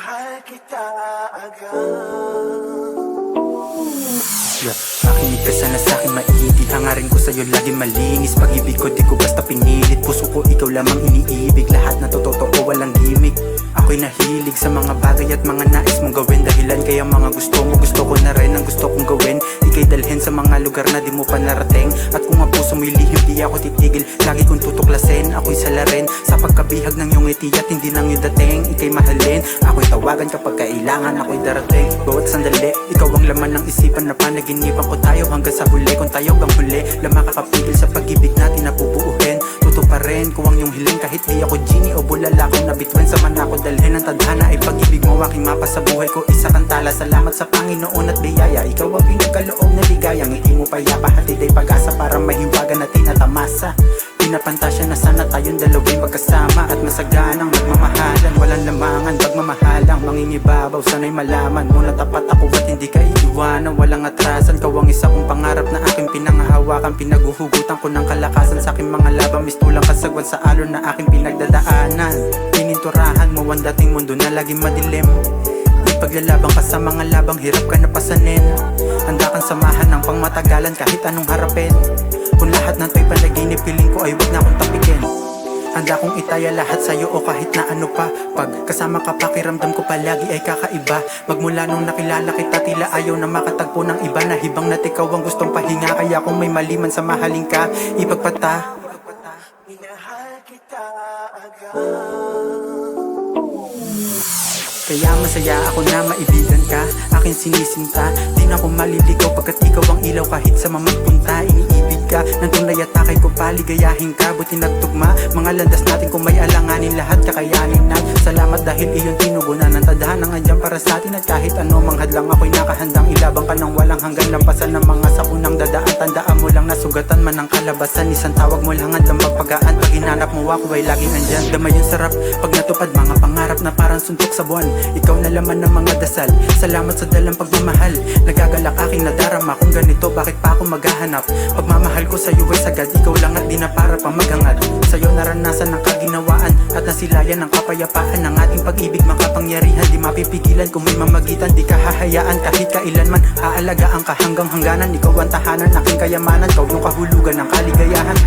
Minahal kita agad. Makinig ka sana sa'kin maigi, hangarin ko sa'yo lagi malinis. Pag-ibig ko di ko basta pinilit, puso ko ikaw lamang iniibig. Lahat na totoo walang gimmick. Ako'y nahilig sa mga bagay at mga nais mong gawin. Dahilan kaya mga gusto mo, gusto ko na rin ang gusto kong gawin. Ika'y dalhin sa mga lugar na di mo pa narating. At kung ang puso mo'y lihim, di ako titigil. Lagi kong tutuklasin, ako'y salarin sa pagkabihag ng iyong ngiti at hindi ng iyong dating. Ika'y mahalin, ako'y tawagan kapag kailangan, ako'y darating. Bawat sandali, ikaw ang laman ng isipan na panaginipan ko tayo hanggang sa huli. Kung tayo ang huli, lamang kakapigil sa pag-ibig natin na pupuuhin. Totoo pa rin kung ang iyong hiling, kahit di ako genie o bulala kong nabitwan sa man ako dalhin ang tadhana. Ay pag-ibig mo aking mapa sa buhay ko, isa kang tala. Salamat sa Panginoon at biyaya, ikaw ang pinagkaloob na ligaya. Ngiti mo payapa, hatid ay pag-asa para mahiwagan natin at amasa. Pinapantasya na sana tayong dalawa'y magkasama at masaganang magmamahalan. Walang lamangan, pagmamahalang mangingibabaw, sana'y malaman mo na tapat ako at hindi ka iiwanan. Walang atrasan, kawang isa kong pangarap na aking pinanghahawakan. Pinaguhugutan ko ng kalakasan sa aking mga laban, mistulang kasagwan sa alon na aking pinagdadaanan. Pininturahan mo ang dating mundo na laging madilim. Ipaglalabang ka sa mga labang hirap ka na pasanin. Handa kang samahan ng pangmatagalan kahit anong harapin. Kung lahat ng to'y panaginip, piling ko ay wag na akong tapikin. Handa kong itaya lahat sa'yo o kahit na ano pa. Pag kasama ka, pakiramdam ko palagi ay kakaiba. Magmula nung nakilala kita, tila ayaw na makatagpo ng iba. Nahibang na't ikaw ang gustong pahinga, kaya kung may mali man sa mahalin ka, ipagpata. Minahal kita agad. Kaya masaya ako na maibigan ka, aking sinisinta. Di na ako maliligaw pagkat ikaw ang ilaw kahit sa mamagpunta. Iniibig ka ng tunay at takay ko, paligayahin ka. Buti nagtugma mga landas natin, kung may alanganin lahat kakayanin na. Salamat dahil iyong tinugunan ng tadhana andyan para sa atin. At kahit ano mang hadlang, ako'y nakahandang ilabang ka ng walang hanggan. Lampasan ng mga sakunang dadaan, tandaan mo lang nasugatan man ang kalabasan. Isang tawag mo lang at ang magpagaan, pag hinanap mo ako ay laging andyan. Damay yung sarap pag natupad mga pangarap na parang suntok sa buwan. Ikaw na laman ng mga dasal, salamat sa dalang pagmamahal. Nagagalak aking nadarama, kung ganito bakit pa ako maghahanap. Pagmamahal ko sa'yo ay sagad, ikaw lang at di na para pang maghangad. Sa'yo naranasan ng kaginawaan at nasilayan ng kapayapaan. Ng ating pag-ibig makapangyarihan, di mapipigilan. Kung may mamagitan, di ka hahayaan. Kahit kailanman, aalagaan ka hanggang hangganan. Ikaw ang tahanan, aking kayamanan, ikaw yung kahulugan ng kaligayahan.